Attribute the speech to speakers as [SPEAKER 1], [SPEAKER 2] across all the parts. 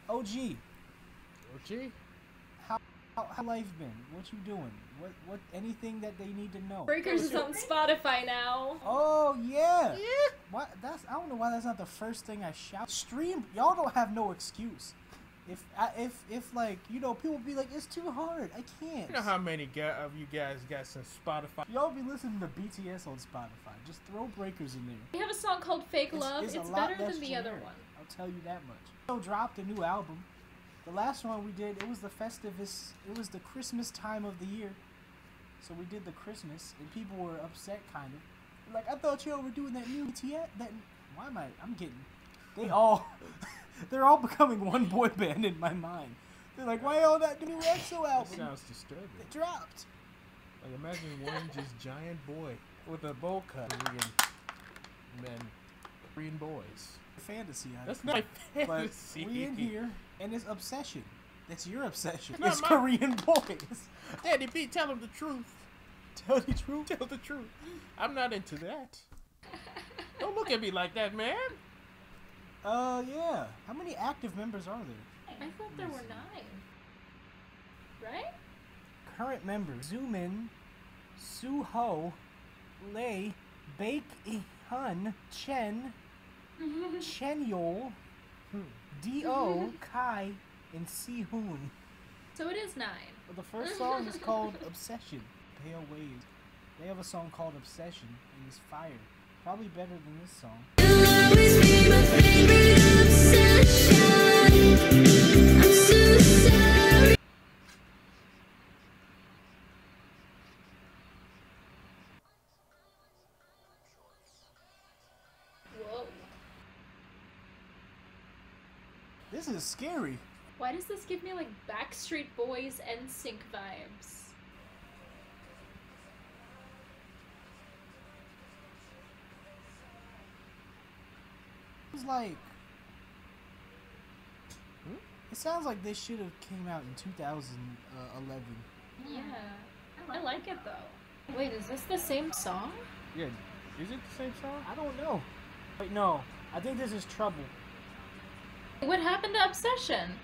[SPEAKER 1] OG.
[SPEAKER 2] OG?
[SPEAKER 1] How life been? What you doing? What anything that they need to know?
[SPEAKER 3] Breakers is on Spotify now.
[SPEAKER 1] Oh yeah. Yeah. What? I don't know why that's not the first thing I shout. Stream. Y'all don't have no excuse. If like, you know, people be like, it's too hard. I can't.
[SPEAKER 2] You know how many of you guys got some Spotify?
[SPEAKER 1] Y'all be listening to BTS on Spotify. Just throw Breakers in there.
[SPEAKER 3] We have a song called Fake Love. It's better than the other one.
[SPEAKER 1] I'll tell you that much. EXO dropped a new album. The last one we did, it was the Festivus. It was the Christmas time of the year. So we did the Christmas, and people were upset, kind of. Like, I thought y'all were doing that new BTS. Why am I'm getting... They're all becoming one boy band in my mind. They're like, why y'all not doing new EXO album?
[SPEAKER 2] That sounds disturbing.
[SPEAKER 1] It dropped.
[SPEAKER 2] Like, imagine one just giant boy with a bowl cut. Korean boys.
[SPEAKER 1] Fantasy.
[SPEAKER 2] That's not fantasy.
[SPEAKER 1] But we in here, and it's obsession. That's your obsession.
[SPEAKER 2] It's
[SPEAKER 1] Korean boys.
[SPEAKER 2] Daddy B, tell them the truth.
[SPEAKER 1] Tell the truth.
[SPEAKER 2] Tell the truth. I'm not into that. Don't look at me like that, man.
[SPEAKER 1] Yeah. How many active members are there?
[SPEAKER 3] I thought there were 9. Right?
[SPEAKER 1] Current members: Zoomin, Suho, Lei, Baek-hun, Chen, Chenyol, Do, Kai, and Sihoon.
[SPEAKER 3] So it is 9.
[SPEAKER 1] Well, the first song is called Obsession. Pale Waves. They have a song called Obsession, and it's fire. Probably better than this song.
[SPEAKER 4] You'll always be my favorite obsession. I'm so sorry.
[SPEAKER 3] Whoa.
[SPEAKER 1] This is scary.
[SPEAKER 3] Why does this give me like Backstreet Boys NSYNC vibes?
[SPEAKER 1] It's like... It sounds like this should have came out in 2011.
[SPEAKER 3] Yeah. I like it though. Wait, is this the same song?
[SPEAKER 2] Yeah. Is it the same song?
[SPEAKER 1] I don't know. Wait, no. I think this is Trouble.
[SPEAKER 3] What happened to Obsession?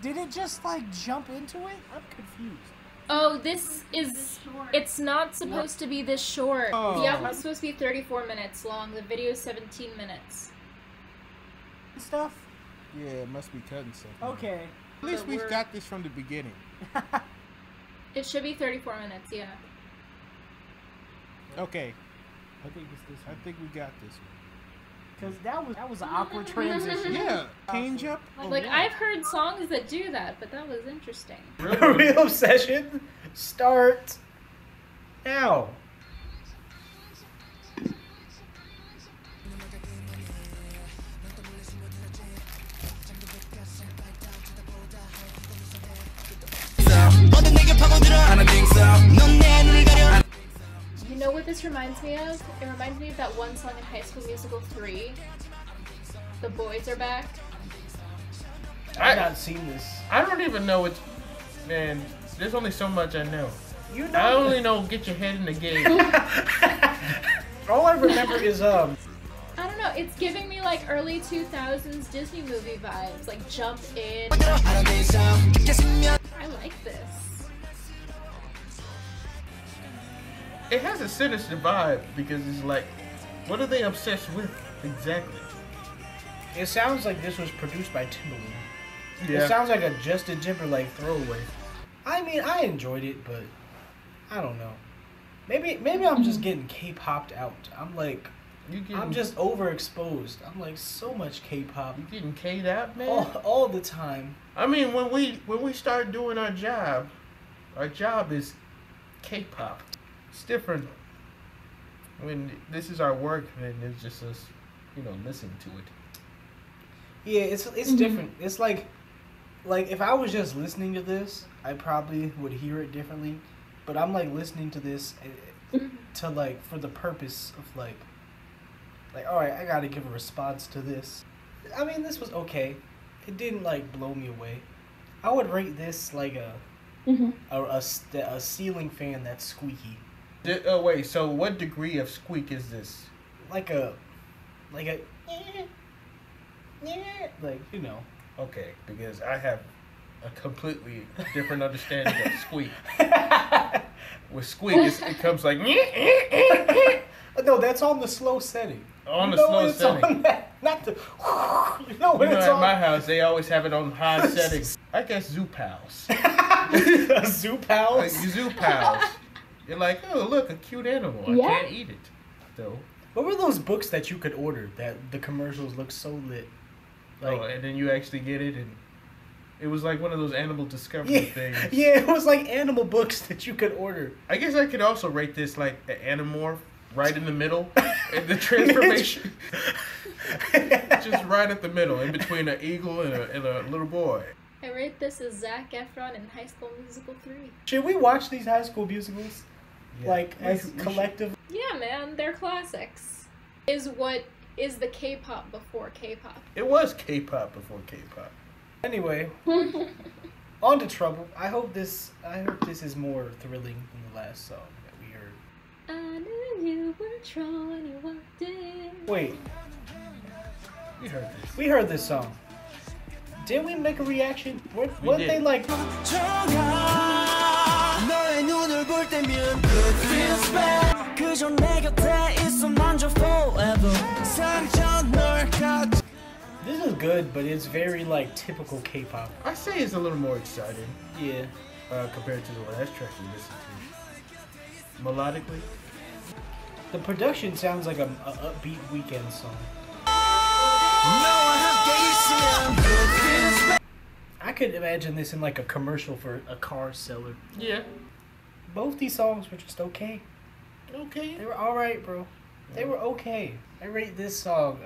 [SPEAKER 1] Did it just like jump into it? I'm confused.
[SPEAKER 3] Oh, this is... It's not supposed to be this short.
[SPEAKER 2] Oh.
[SPEAKER 3] The album's supposed to be 34 minutes long. The video is 17 minutes.
[SPEAKER 1] Stuff?
[SPEAKER 2] Yeah, it must be cutting something.
[SPEAKER 1] Okay.
[SPEAKER 2] At least we got this from the beginning.
[SPEAKER 3] It should be 34 minutes, yeah.
[SPEAKER 2] Okay.
[SPEAKER 1] I think it's this
[SPEAKER 2] I
[SPEAKER 1] one.
[SPEAKER 2] think we got this one.
[SPEAKER 1] Because that was an awkward transition.
[SPEAKER 2] Yeah. Change up.
[SPEAKER 3] Like, I've heard songs that do that, but that was interesting.
[SPEAKER 1] Real Obsession start now.
[SPEAKER 3] You know what this reminds me of? It reminds me of that one song in High School Musical 3. The Boys Are Back.
[SPEAKER 1] I've not seen this.
[SPEAKER 2] I don't even know it's... Man, there's only so much I know.
[SPEAKER 1] You know.
[SPEAKER 2] I only know Get Your Head in the Game.
[SPEAKER 1] All I remember is
[SPEAKER 3] I don't know, it's giving me like early 2000s Disney movie vibes, like Jump In. I like this.
[SPEAKER 2] It has a sinister vibe because it's like, what are they obsessed with exactly?
[SPEAKER 1] It sounds like this was produced by Timbaland.
[SPEAKER 2] Yeah.
[SPEAKER 1] It sounds like a Justin Timberlake throwaway. I mean, I enjoyed it, but I don't know. Maybe I'm just getting K-popped out. I'm like, I'm just overexposed. I'm like so much K-pop.
[SPEAKER 2] You getting K'd out, man?
[SPEAKER 1] All the time.
[SPEAKER 2] I mean, when we start doing our job is K-pop. It's different. When this is our work, then it's just us, listening to it.
[SPEAKER 1] Yeah, it's different. It's like if I was just listening to this, I probably would hear it differently. But I'm like listening to this to like for the purpose of like all right, I gotta give a response to this. I mean, this was okay. It didn't like blow me away. I would rate this like a ceiling fan that's squeaky.
[SPEAKER 2] Oh wait, so what degree of squeak is this?
[SPEAKER 1] Like a
[SPEAKER 2] Okay, because I have a completely different understanding of squeak. With squeak, it comes like
[SPEAKER 1] No, that's on the slow setting.
[SPEAKER 2] on the
[SPEAKER 1] You know
[SPEAKER 2] slow
[SPEAKER 1] when it's
[SPEAKER 2] setting.
[SPEAKER 1] on that, not the. You know when
[SPEAKER 2] You know,
[SPEAKER 1] it's
[SPEAKER 2] at
[SPEAKER 1] on.
[SPEAKER 2] my house, they always have it on high settings. I guess Zoo Pals.
[SPEAKER 1] Zoo pals.
[SPEAKER 2] Like, Zoo Pals. You're like, oh, look, a cute animal. I
[SPEAKER 3] Yeah.
[SPEAKER 2] can't eat it, though.
[SPEAKER 1] What were those books that you could order that the commercials looked so lit? Like,
[SPEAKER 2] Oh, and then you actually get it, and it was like one of those animal discovery
[SPEAKER 1] yeah,
[SPEAKER 2] things.
[SPEAKER 1] yeah, it was like animal books that you could order.
[SPEAKER 2] I guess I could also rate this like an Animorph right in the middle, and the transformation just right at the middle, in between an eagle and a little boy.
[SPEAKER 3] I rate this as Zac Efron in High School Musical 3.
[SPEAKER 1] Should we watch these High School Musicals?
[SPEAKER 2] Yeah.
[SPEAKER 1] Like,
[SPEAKER 2] We
[SPEAKER 1] as
[SPEAKER 2] should-
[SPEAKER 1] collective?
[SPEAKER 3] Yeah, man, they're classics. Is what is the K-pop before K-pop.
[SPEAKER 2] It was K-pop before K-pop.
[SPEAKER 1] Anyway, on to Trouble. I hope this is more thrilling than the last song that we heard.
[SPEAKER 3] I knew you were trouble when you walked in.
[SPEAKER 1] Wait,
[SPEAKER 2] We heard this.
[SPEAKER 1] we heard this song. Didn't we make a reaction? Weren't
[SPEAKER 2] did.
[SPEAKER 1] they like...
[SPEAKER 5] 너의 눈을 볼 때면 it feels bad 그저 내 곁에 있어 난 저 forever 상처 널 가져
[SPEAKER 1] This is good, but it's very like typical K-pop.
[SPEAKER 2] I say it's a little more exciting
[SPEAKER 1] Yeah.
[SPEAKER 2] compared to the last track we listened to. Melodically,
[SPEAKER 1] The production sounds like a upbeat weekend song.
[SPEAKER 5] 너와 함께 있으면 it feels bad
[SPEAKER 1] I could imagine this in like a commercial for a car seller.
[SPEAKER 2] yeah,
[SPEAKER 1] Both these songs were just okay.
[SPEAKER 2] okay.
[SPEAKER 1] They were alright, bro. They were okay. I rate this song,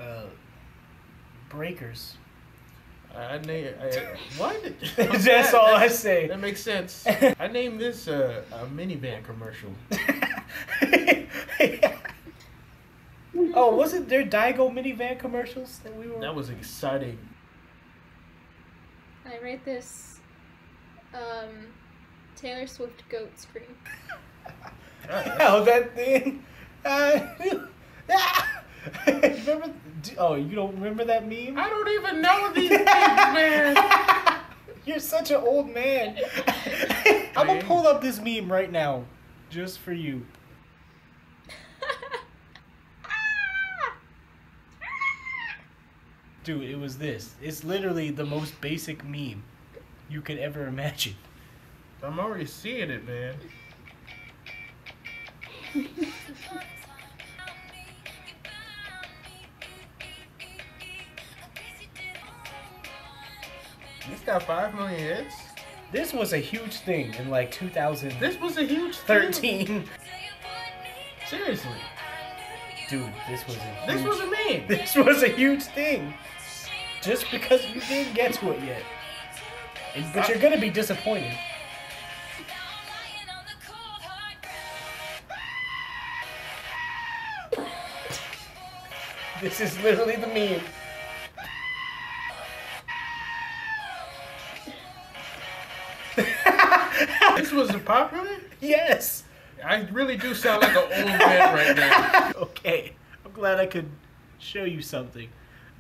[SPEAKER 1] Breakers.
[SPEAKER 2] What?
[SPEAKER 1] That's all I say.
[SPEAKER 2] That makes sense. I named this a minivan commercial.
[SPEAKER 1] Oh, wasn't there Daigo minivan commercials that we were...
[SPEAKER 2] That was exciting.
[SPEAKER 3] I rate this Taylor Swift goat scream.
[SPEAKER 1] Oh, that thing. Remember? Oh, you don't remember that meme?
[SPEAKER 2] I don't even know these things, man.
[SPEAKER 1] You're such an old man. I'm gonna pull up this meme right now, just for you. Dude, it was this. It's literally the most basic meme you could ever imagine.
[SPEAKER 2] I'm already seeing it, man. This got 5 million hits.
[SPEAKER 1] This was a huge thing in like 2013.
[SPEAKER 2] This was a huge thing. Seriously,
[SPEAKER 1] Dude, this was a huge...
[SPEAKER 2] this was a meme.
[SPEAKER 1] This was a huge thing. Just because you didn't get to it yet. But you're gonna be disappointed. This is literally the meme.
[SPEAKER 2] This was popular.
[SPEAKER 1] Yes.
[SPEAKER 2] I really do sound like an old man right now.
[SPEAKER 1] Okay. I'm glad I could show you something.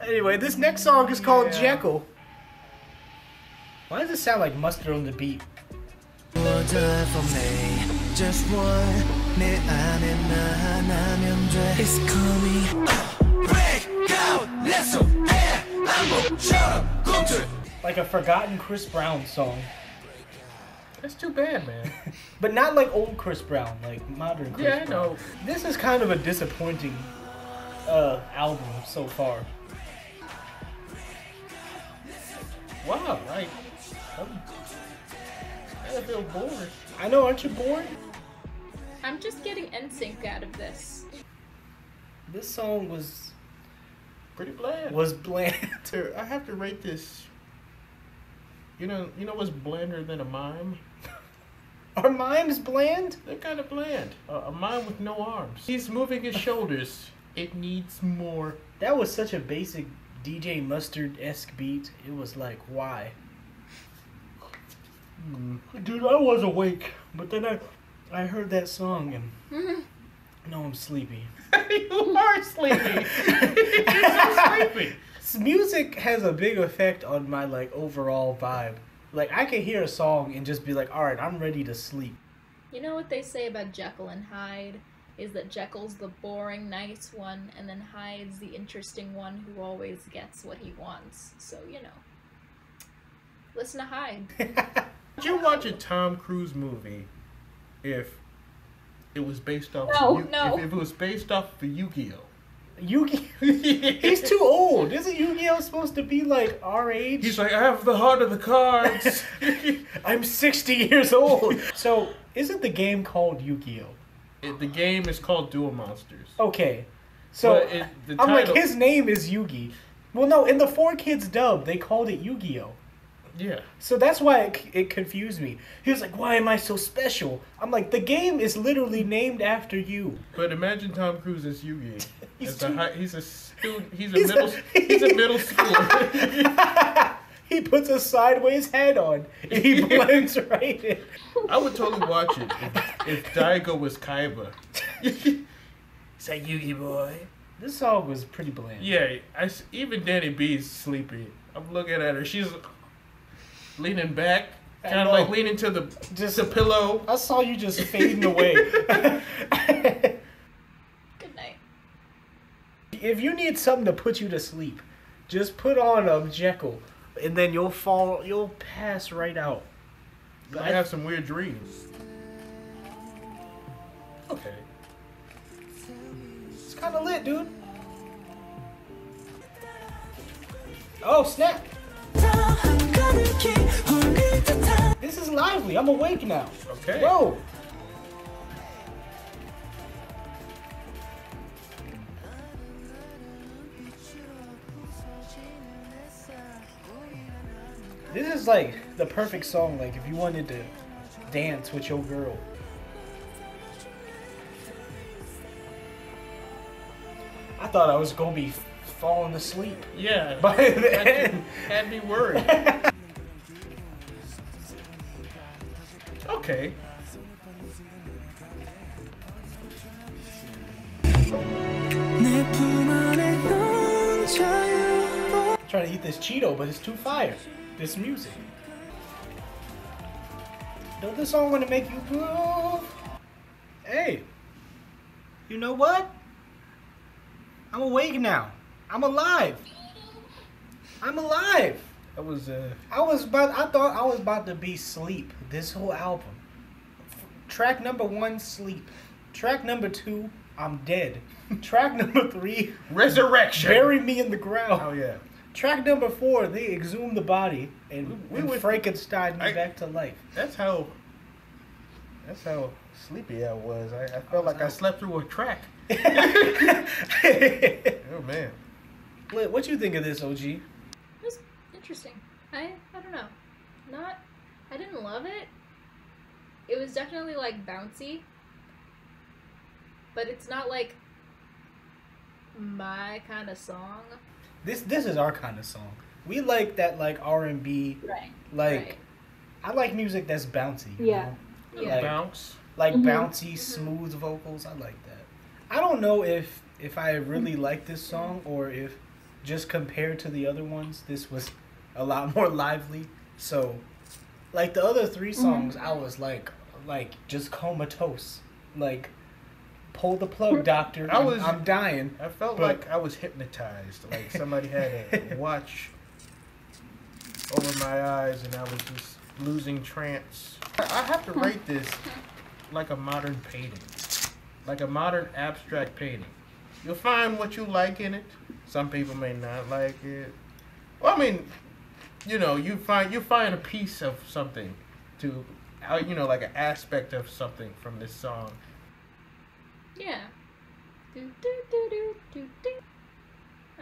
[SPEAKER 1] Anyway, this next song is called
[SPEAKER 2] Yeah.
[SPEAKER 1] Jekyll. Why does it sound like Mustard on the Beat?
[SPEAKER 5] Order for me just one 내 안에 나 하나면 돼 It's coming Break out Let's go 해 안목처럼 꿈틀
[SPEAKER 1] Like a forgotten Chris Brown song.
[SPEAKER 2] That's too bad, man.
[SPEAKER 1] But not like old Chris Brown, like modern Chris
[SPEAKER 2] Yeah, I
[SPEAKER 1] Brown.
[SPEAKER 2] know.
[SPEAKER 1] This is kind of a disappointing album so far.
[SPEAKER 2] Wow, like, I feel bored.
[SPEAKER 1] I know, aren't you bored?
[SPEAKER 3] I'm just getting NSYNC out of this.
[SPEAKER 1] This song was
[SPEAKER 2] Pretty bland.
[SPEAKER 1] bland.
[SPEAKER 2] Here, I have to rate this. You know what's blander than a mime?
[SPEAKER 1] Are mimes bland?
[SPEAKER 2] They're kind of bland. A mime with no arms. He's moving his shoulders. It needs more.
[SPEAKER 1] That was such a basic DJ Mustard-esque beat. It was like, why? Dude, I was awake, but then I heard that song and now I'm sleepy.
[SPEAKER 2] You are sleepy. You're so sleepy.
[SPEAKER 1] Music has a big effect on my like overall vibe. Like I can hear a song and just be like, all right, I'm ready to sleep.
[SPEAKER 3] You know what they say about Jekyll and Hyde? Is that Jekyll's the boring, nice one, and then Hyde's the interesting one who always gets what he wants. So, you know. Listen to Hyde.
[SPEAKER 2] Would you watch a Tom Cruise movie if it was based off
[SPEAKER 3] No.
[SPEAKER 2] if it was based off of Yu-Gi-Oh?
[SPEAKER 1] Yu-Gi, he's too old. Isn't Yu-Gi-Oh supposed to be like our age?
[SPEAKER 2] He's like, I have the heart of the cards.
[SPEAKER 1] I'm 60 years old. So, isn't the game called Yu-Gi-Oh?
[SPEAKER 2] The game is called Duel Monsters.
[SPEAKER 1] Okay. So,
[SPEAKER 2] The
[SPEAKER 1] I'm like,
[SPEAKER 2] title-
[SPEAKER 1] his name is Yugi. Well, no, in the 4Kids dub, they called it Yu-Gi-Oh.
[SPEAKER 2] Yeah.
[SPEAKER 1] So that's why it confused me. He was like, why am I so special? I'm like, the game is literally named after you.
[SPEAKER 2] But imagine Tom Cruise as Yugi.
[SPEAKER 1] He's
[SPEAKER 2] He's a student. He's a middle schooler.
[SPEAKER 1] He puts a sideways hat on and he blends right in.
[SPEAKER 2] I would totally watch it if Daigo was Kaiba. It's like Yugi boy.
[SPEAKER 1] This song was pretty bland.
[SPEAKER 2] Yeah, even Danny B's sleepy. I'm looking at her. She's leaning back, kind of like leaning to the pillow.
[SPEAKER 1] I saw you just fading away.
[SPEAKER 3] Good night.
[SPEAKER 1] If you need something to put you to sleep, just put on Jekyll, and then you'll pass right out.
[SPEAKER 2] I have some weird dreams. Okay.
[SPEAKER 1] It's kind of lit, dude. Oh, snap. This is lively. I'm awake now.
[SPEAKER 2] Okay.
[SPEAKER 1] Whoa. This is like the perfect song, like if you wanted to dance with your girl. I thought I was gonna be falling asleep.
[SPEAKER 2] Yeah.
[SPEAKER 1] By the end.
[SPEAKER 2] Had me worried. Okay.
[SPEAKER 1] Trying to eat this Cheeto, but it's too fire. This music. Don't this song want to make you groove? Hey, you know what? I'm awake now. I'm alive. I'm alive.
[SPEAKER 2] That was
[SPEAKER 1] I thought I was about to be sleep this whole album. Track number 1, sleep. Track number 2, I'm dead. Track number 3,
[SPEAKER 2] resurrection.
[SPEAKER 1] bury me in the ground.
[SPEAKER 2] Oh yeah.
[SPEAKER 1] Track number 4, they exhumed the body and Frankenstein me back to life.
[SPEAKER 2] That's how sleepy I was. I felt like I slept through a track. Oh man.
[SPEAKER 1] What you think of this, OG?
[SPEAKER 3] It was interesting. I don't know. I didn't love it. It was definitely like bouncy. But it's not like my kind of song.
[SPEAKER 1] This is our kind of song. We like that like R&B.
[SPEAKER 3] Right.
[SPEAKER 1] Like
[SPEAKER 3] Right.
[SPEAKER 1] I like music that's bouncy. you
[SPEAKER 3] Yeah.
[SPEAKER 1] know?
[SPEAKER 3] Yeah.
[SPEAKER 1] Like,
[SPEAKER 2] Bounce.
[SPEAKER 1] like
[SPEAKER 3] Mhm.
[SPEAKER 1] bouncy, smooth vocals. I like that. I don't know if I really like this song or if just compared to the other ones, this was a lot more lively. So, like the other 3 songs, I was like just comatose. Like, pull the plug, doctor. I'm dying.
[SPEAKER 2] I felt
[SPEAKER 1] But-
[SPEAKER 2] like I was hypnotized. Like somebody had a watch over my eyes and I was just losing trance. I have to rate this like a modern painting. Like a modern abstract painting. You'll find what you like in it. Some people may not like it. Well, I mean, you find a piece of something to, like an aspect of something from this song.
[SPEAKER 3] Yeah. Do, do, do, do, do, do.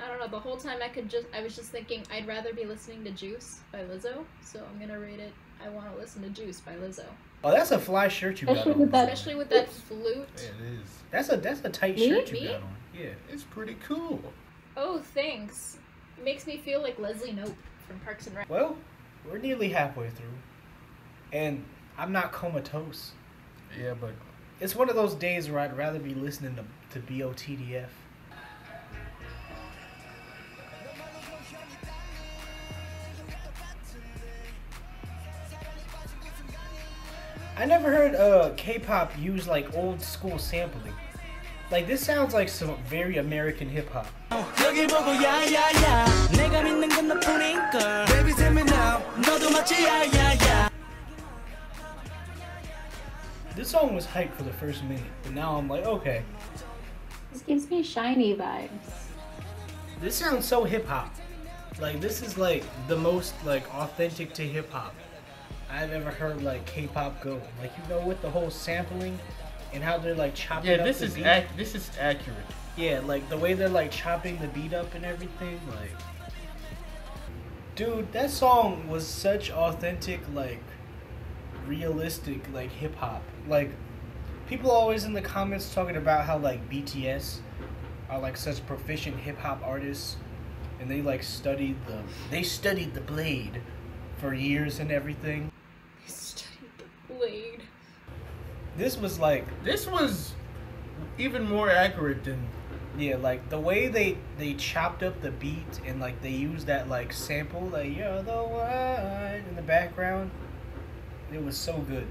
[SPEAKER 3] I don't know. The whole time I was just thinking I'd rather be listening to Juice by Lizzo, so I'm gonna rate it. I want to listen to Juice by Lizzo,
[SPEAKER 1] Oh, that's a fly shirt you got
[SPEAKER 6] Especially
[SPEAKER 1] on.
[SPEAKER 6] with that-
[SPEAKER 3] especially with that flute.
[SPEAKER 2] It is.
[SPEAKER 1] That's a tight
[SPEAKER 6] Me?
[SPEAKER 1] shirt you
[SPEAKER 3] Me?
[SPEAKER 1] got on. Yeah.
[SPEAKER 2] It's pretty cool.
[SPEAKER 3] Oh, thanks. It makes me feel like Leslie Knope from Parks and Rec.
[SPEAKER 1] Well, we're nearly halfway through, and I'm not comatose.
[SPEAKER 2] Yeah, but
[SPEAKER 1] It's one of those days where I'd rather be listening to BOTDF. I never heard K-pop use like old school sampling. Like this sounds like some very American hip hop.
[SPEAKER 5] 여기 보고 야야야 내가 믿는 건 너뿐인걸 Baby tell me now 너도 마치 야야야
[SPEAKER 1] This song was hyped for the first minute, but now I'm like, okay.
[SPEAKER 3] This gives me shiny vibes.
[SPEAKER 1] This sounds so hip hop. Like this is like the most like authentic to hip hop I've ever heard like K-pop go. Like you know with the whole sampling and how they're like chopping up
[SPEAKER 2] this
[SPEAKER 1] the
[SPEAKER 2] is
[SPEAKER 1] beat.
[SPEAKER 2] this is accurate.
[SPEAKER 1] Yeah, like the way they're like chopping the beat up and everything. Like, dude, that song was such authentic, like realistic, like hip hop. Like people always in the comments talking about how like BTS are like such proficient hip hop artists. And they like studied the blade for years and everything.
[SPEAKER 3] They studied the blade.
[SPEAKER 1] This was
[SPEAKER 2] even more accurate than
[SPEAKER 1] yeah, like the way they chopped up the beat and like they used that like sample like you're the one in the background. It was so good.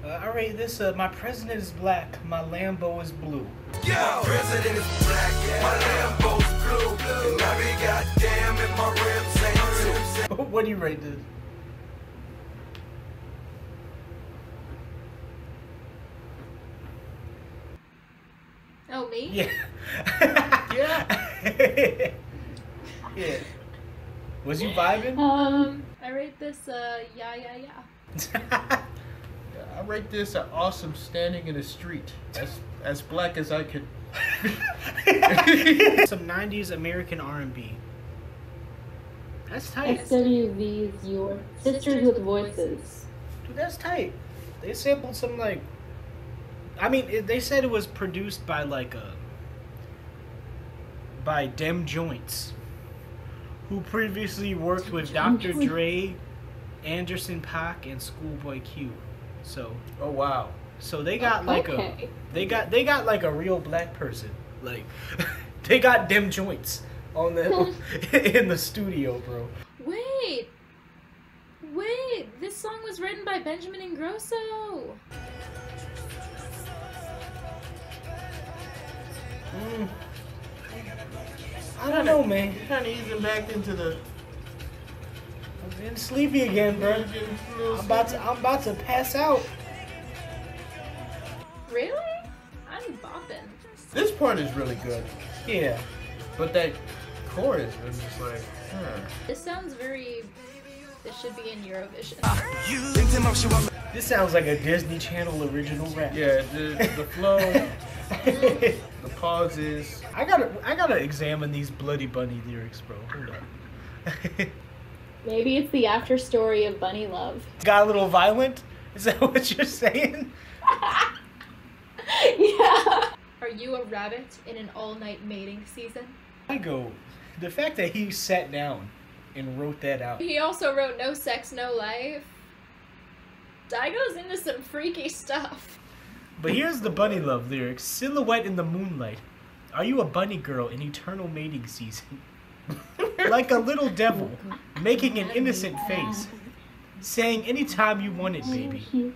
[SPEAKER 1] I rate this my president is black, my Lambo is blue.
[SPEAKER 5] My president is black, my Lambo's blue And I be goddamn if my rims ain't too.
[SPEAKER 1] What do you rate this?
[SPEAKER 3] Oh, me?
[SPEAKER 1] Yeah.
[SPEAKER 2] yeah.
[SPEAKER 1] Yeah. Was you vibing?
[SPEAKER 3] I rate this yeah.
[SPEAKER 2] I rate this an awesome standing in the street. As black as I could.
[SPEAKER 1] Some 90s American R&B. That's tight.
[SPEAKER 3] SWV's Your Sisters with Voices.
[SPEAKER 1] Dude, that's tight. They sampled some like I mean, they said it was produced by like by Dem Joints, who previously worked with Dr. Dre, Anderson .Paak, and Schoolboy Q. So,
[SPEAKER 2] Oh wow.
[SPEAKER 1] so they got like
[SPEAKER 3] Okay.
[SPEAKER 1] they got like a real black person. Like they got Dem Joints on the in the studio, bro.
[SPEAKER 3] Wait, this song was written by Benjamin Ingrosso.
[SPEAKER 1] I don't know, man.
[SPEAKER 2] You're kind of easing back into the.
[SPEAKER 1] I'm getting sleepy again, bro. I'm about to pass out.
[SPEAKER 3] Really? I'm bopping.
[SPEAKER 2] This part is really good,
[SPEAKER 1] Yeah.
[SPEAKER 2] but that chorus was just like,
[SPEAKER 3] This sounds very. This should be in Eurovision.
[SPEAKER 1] This sounds like a Disney Channel original rap.
[SPEAKER 2] Yeah, the flow, the pauses.
[SPEAKER 1] I gotta examine these Bloody Bunny lyrics, bro. Hold up.
[SPEAKER 3] Maybe it's the after story of Bunny Love.
[SPEAKER 1] Got a little violent? Is that what you're saying?
[SPEAKER 3] Yeah. Are you a rabbit in an all-night mating season?
[SPEAKER 1] I go. The fact that he sat down and wrote that out.
[SPEAKER 3] He also wrote No Sex, No Life. Daigo's into some freaky stuff.
[SPEAKER 1] But here's the Bunny Love lyrics. Silhouette in the moonlight. Are you a bunny girl in eternal mating season? Like a little devil, making an innocent face. Saying anytime you want it, baby.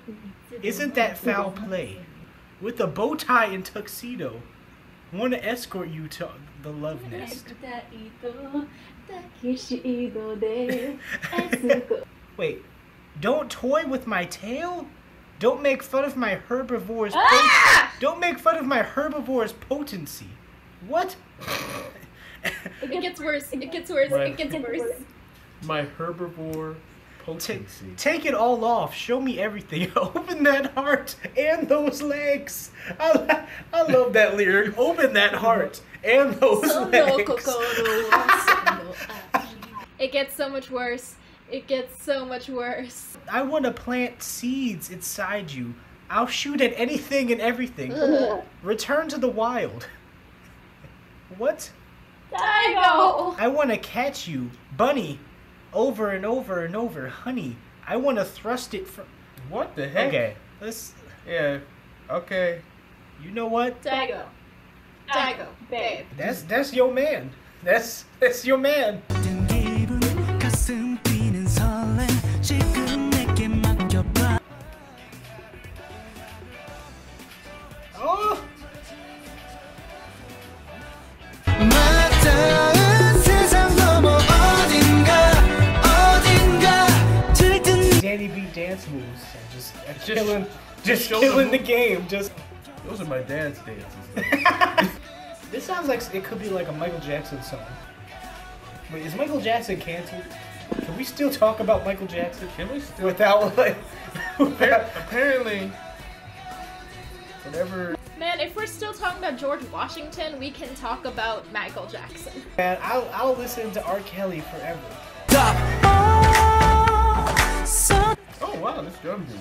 [SPEAKER 1] Isn't that foul play? With a bow tie and tuxedo. Want to escort you to the love nest. Wait, don't toy with my tail? Don't make fun of my herbivore's don't make fun of my herbivore's potency. What?
[SPEAKER 3] It gets worse. It gets worse.
[SPEAKER 2] Right.
[SPEAKER 3] It gets worse.
[SPEAKER 2] My herbivore potency.
[SPEAKER 1] Take it all off. Show me everything. Open that heart and those legs. I love that lyric. Open that heart and those legs.
[SPEAKER 3] It gets so much worse. It gets so much worse.
[SPEAKER 1] I want to plant seeds inside you. I'll shoot at anything and everything. Return to the wild. What?
[SPEAKER 3] Daigo!
[SPEAKER 1] I want to catch you, bunny, over and over and over, honey. I want to thrust it from.
[SPEAKER 2] What the heck?
[SPEAKER 1] Okay, let's.
[SPEAKER 2] Yeah. Okay.
[SPEAKER 1] You know what?
[SPEAKER 3] Daigo. Daigo, babe.
[SPEAKER 1] That's your man. That's your man. dance moves and just
[SPEAKER 2] show
[SPEAKER 1] killing
[SPEAKER 2] the
[SPEAKER 1] the game. Just
[SPEAKER 2] those are my dance dances.
[SPEAKER 1] this sounds like it could be like a Michael Jackson song. Wait, is Michael Jackson canceled? Can we still talk about Michael Jackson?
[SPEAKER 2] Can we still?
[SPEAKER 1] Without like
[SPEAKER 2] Apparently, whatever.
[SPEAKER 3] Man, if we're still talking about George Washington, we can talk about Michael Jackson.
[SPEAKER 1] Man, I'll listen to R. Kelly forever.
[SPEAKER 2] Oh wow, this drum beat.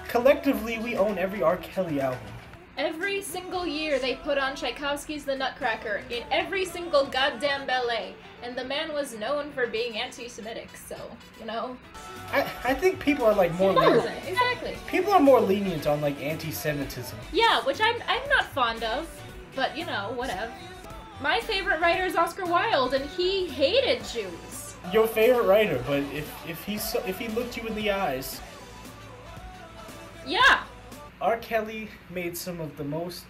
[SPEAKER 1] Collectively, we own every R. Kelly album.
[SPEAKER 3] Every single year they put on Tchaikovsky's The Nutcracker in every single goddamn ballet, and the man was known for being anti-Semitic, so, you know.
[SPEAKER 1] I think people are like more
[SPEAKER 3] Exactly.
[SPEAKER 1] people are more lenient on like anti-Semitism.
[SPEAKER 3] Yeah, which I'm not fond of, but you know, whatever. My favorite writer is Oscar Wilde, and he hated Jews.
[SPEAKER 1] Your favorite writer, but if he looked you in the eyes.
[SPEAKER 3] Yeah.
[SPEAKER 1] R. Kelly made some of the most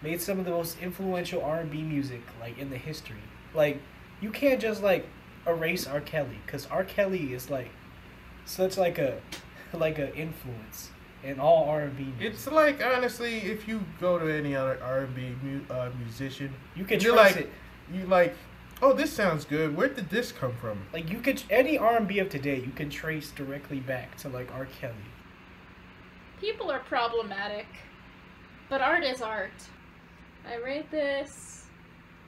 [SPEAKER 1] influential R&B music like in the history. Like you can't just like erase R. Kelly, because R. Kelly is like such like a influence in all R&B music.
[SPEAKER 2] It's like honestly, if you go to any other R&B musician,
[SPEAKER 1] You can
[SPEAKER 2] you're
[SPEAKER 1] trace
[SPEAKER 2] like,
[SPEAKER 1] it.
[SPEAKER 2] you like, oh, this sounds good. Where did this come from?
[SPEAKER 1] Like you could any R&B of today, you can trace directly back to like R. Kelly.
[SPEAKER 3] People are problematic, but art is art. I read this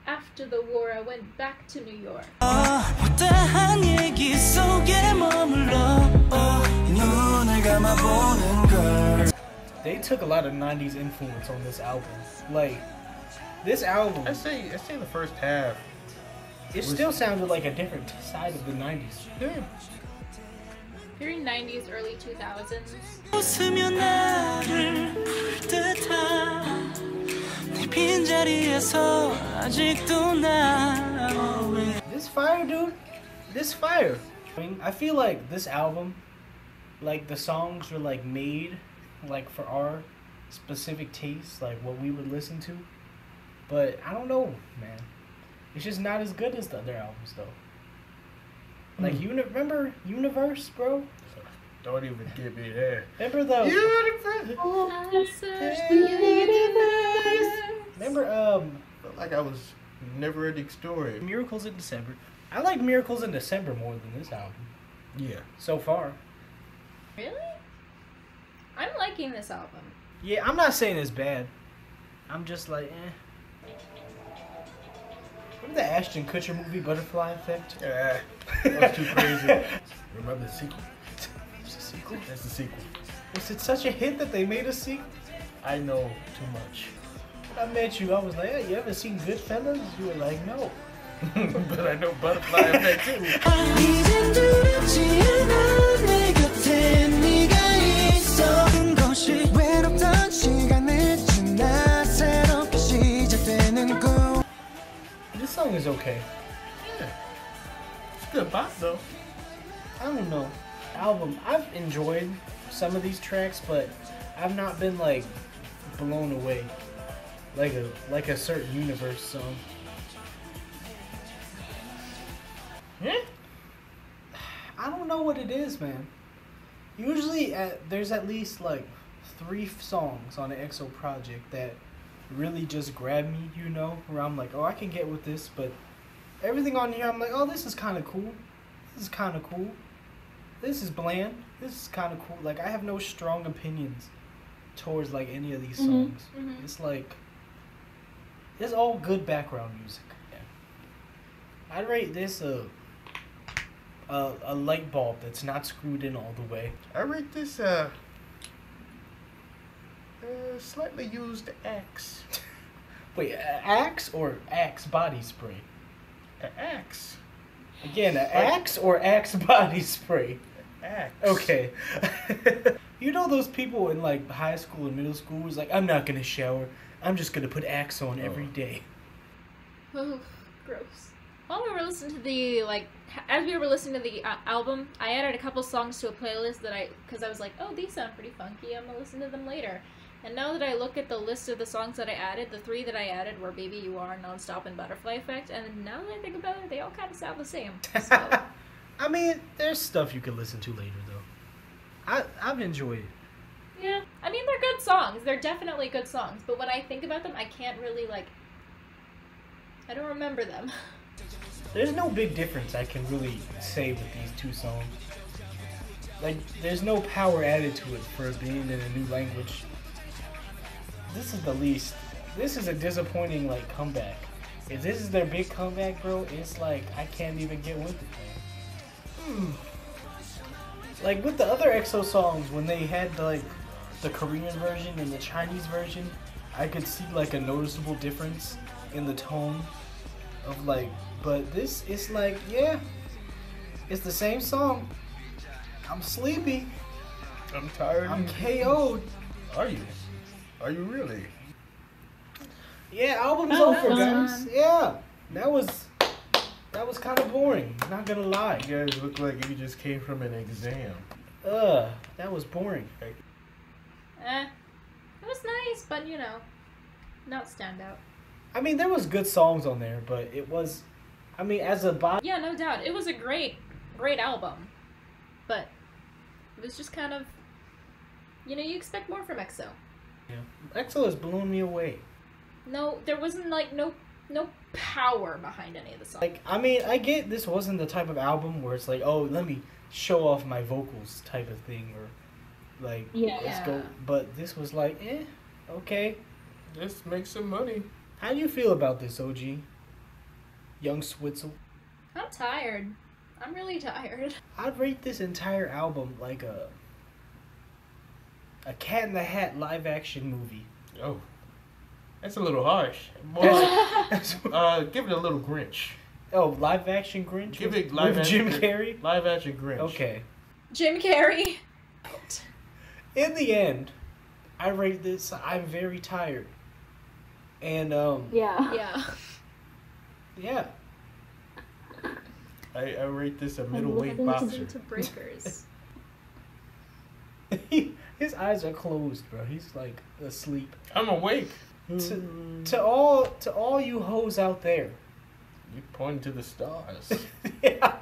[SPEAKER 3] after the war. I went back to New York.
[SPEAKER 5] 못다한 얘기 속에 머물러 눈을 감아보는 걸.
[SPEAKER 1] They took a lot of 90s influence on this album. Like this album,
[SPEAKER 2] I say the first half.
[SPEAKER 1] it still sounded like a different side of the 90s.
[SPEAKER 2] Yeah.
[SPEAKER 3] Very 90s, early 2000s.
[SPEAKER 5] 웃으며 나를 볼 듯한 네 빈자리에서 아직도 나
[SPEAKER 1] This fire, dude. This fire. I feel like this album, like the songs were like made like for our specific tastes, like what we would listen to. But I don't know, man. It's just not as good as the other albums, though. Like, remember Universe, bro?
[SPEAKER 2] Don't even get me there.
[SPEAKER 1] Remember the...
[SPEAKER 2] Universe.
[SPEAKER 3] I searched the universe.
[SPEAKER 1] Remember,
[SPEAKER 2] Felt like I was never-ending story.
[SPEAKER 1] Miracles in December. I like Miracles in December more than this album.
[SPEAKER 2] Yeah.
[SPEAKER 1] So far.
[SPEAKER 3] Really? I'm liking this album.
[SPEAKER 1] Yeah, I'm not saying it's bad. I'm just like, eh. Remember the Ashton Kutcher movie, Butterfly Effect?
[SPEAKER 2] Yeah. That was too crazy. Remember the sequel?
[SPEAKER 1] It's a sequel?
[SPEAKER 2] That's the sequel.
[SPEAKER 1] Was it such a hit that they made a sequel?
[SPEAKER 2] I know too much.
[SPEAKER 1] When I met you, I was like, hey, you ever seen Goodfellas? You were like, no.
[SPEAKER 2] But I know Butterfly Effect too.
[SPEAKER 5] 이젠 두렵지 않아 내 곁에 네가 있어 것이 외롭던 시간을 지나 새롭게 시작되는 꿈.
[SPEAKER 1] This song is okay.
[SPEAKER 2] Yeah. It's good pop though.
[SPEAKER 1] I don't know. Album, I've enjoyed some of these tracks, but I've not been like blown away like a certain Universe song.
[SPEAKER 2] Yeah.
[SPEAKER 1] I don't know what it is, man. Usually, there's at least like 3 songs on the EXO project that really just grab me, you know, where I'm like, oh, I can get with this, but everything on here, I'm like, oh, this is kind of cool. This is kind of cool. This is bland. This is kind of cool. Like, I have no strong opinions towards like any of these songs. It's like, it's all good background music. Yeah. I'd rate this a light bulb that's not screwed in all the way.
[SPEAKER 2] I rate this slightly used axe.
[SPEAKER 1] Wait, Axe or Axe body spray?
[SPEAKER 2] Axe.
[SPEAKER 1] Again, Axe or Axe body spray?
[SPEAKER 2] Axe.
[SPEAKER 1] Okay. You know those people in like high school and middle school who's like, I'm not gonna shower. I'm just gonna put Axe on every day.
[SPEAKER 3] Oh, gross. While we were listening to the, as we were listening to the album, I added a couple songs to a playlist because I was like, oh, these sound pretty funky, I'm gonna listen to them later. And now that I look at the list of the songs that I added, the 3 that I added were Baby You Are, Nonstop, and Butterfly Effect, and now that I think about it, they all kind of sound the same. So,
[SPEAKER 1] I mean, there's stuff you can listen to later though. I've enjoyed it.
[SPEAKER 3] Yeah, I mean they're good songs. They're definitely good songs. But when I think about them, I can't really like. I don't remember them.
[SPEAKER 1] There's no big difference I can really say with these two songs. Like, there's no power added to it for being in a new language. This is the least. This is a disappointing, like, comeback. If this is their big comeback, bro, it's like, I can't even get with it, man. Like, with the other EXO songs, when they had, the Korean version and the Chinese version, I could see, like, a noticeable difference in the tone of, like, but this is like, yeah, it's the same song. I'm sleepy.
[SPEAKER 2] I'm tired.
[SPEAKER 1] I'm KO'd.
[SPEAKER 2] Are you? Are you really?
[SPEAKER 1] Yeah, album's over, guys. Yeah, that was kind of boring. Not gonna lie.
[SPEAKER 2] You guys look like you just came from an exam.
[SPEAKER 1] That was boring.
[SPEAKER 3] It was nice, but you know, not standout.
[SPEAKER 1] I mean, there was good songs on there, but it was, I mean, as a body.
[SPEAKER 3] Yeah, no doubt. It was a great album. But it was just kind of, you know, you expect more from EXO.
[SPEAKER 1] Yeah. EXO has blown me away.
[SPEAKER 3] No, there wasn't like no power behind any of the songs.
[SPEAKER 1] Like, I mean, I get this wasn't the type of album where it's like, oh, let me show off my vocals type of thing, or like, let's go. But this was like, okay.
[SPEAKER 2] Let's make some money.
[SPEAKER 1] How do you feel about this, OG? Young Switzel?
[SPEAKER 3] I'm tired. I'm really tired.
[SPEAKER 1] I'd rate this entire album like a Cat in the Hat live action movie.
[SPEAKER 2] Oh, that's a little harsh. More, give it a little Grinch.
[SPEAKER 1] Oh, live action Grinch?
[SPEAKER 2] Give it live
[SPEAKER 1] with
[SPEAKER 2] action
[SPEAKER 1] Jim Carrey?
[SPEAKER 2] Live action Grinch.
[SPEAKER 1] Okay.
[SPEAKER 3] Jim Carrey.
[SPEAKER 1] In the end, I rate this, I'm very tired. And,
[SPEAKER 3] Yeah.
[SPEAKER 1] yeah.
[SPEAKER 2] I rate this a middleweight boxer.
[SPEAKER 3] To breakers.
[SPEAKER 1] His eyes are closed, bro. He's like asleep.
[SPEAKER 2] I'm awake.
[SPEAKER 1] To all you hoes out there.
[SPEAKER 2] You pointing to the stars.
[SPEAKER 1] Yeah.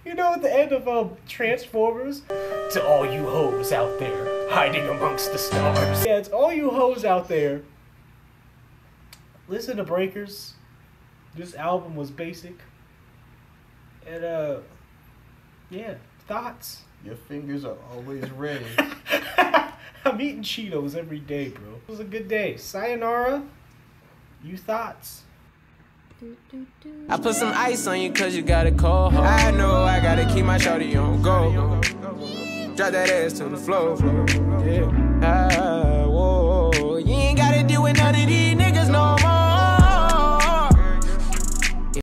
[SPEAKER 1] You know at the end of Transformers? To all you hoes out there hiding amongst the stars. Yeah, it's all you hoes out there. Listen to Breakers. This album was basic. And yeah, thoughts.
[SPEAKER 2] Your fingers are always ready.
[SPEAKER 1] I'm eating Cheetos every day, bro. It was a good day. Sayonara. You thoughts?
[SPEAKER 5] I put some ice on you cause you got a cold heart. I know I gotta keep my shorty on go. Drop that ass to the floor.
[SPEAKER 1] Yeah.